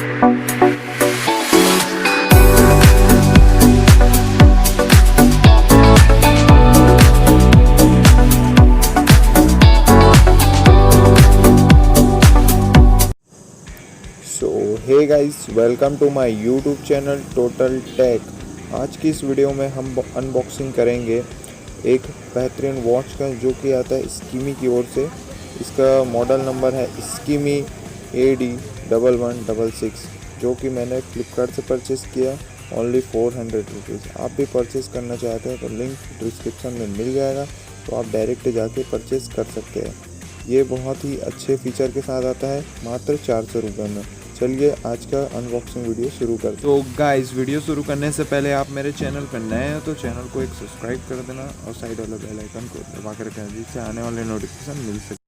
Hey guys, welcome to my YouTube channel Total Tech. आज की इस वीडियो में हम अनबॉक्सिंग करेंगे एक बेहतरीन वॉच का, जो कि आता है स्कीमी की ओर से। इसका मॉडल नंबर है skmei AD1166, जो कि मैंने फ्लिपकार्ट से परचेज़ किया ओनली 400 रुपीज़। आप भी परचेज़ करना चाहते हैं तो लिंक डिस्क्रिप्शन में मिल जाएगा, तो आप डायरेक्ट जाके परचेज़ कर सकते हैं। ये बहुत ही अच्छे फीचर के साथ आता है मात्र 400 रुपये में। चलिए आज का अनबॉक्सिंग वीडियो शुरू करते हैं। तो गाइस, वीडियो शुरू करने से पहले आप मेरे चैनल पर नए हैं तो चैनल को एक सब्सक्राइब कर देना और साइड वाला बेल आइकन को दबा कर रखना, जिससे आने वाले नोटिफिकेशन मिल सके।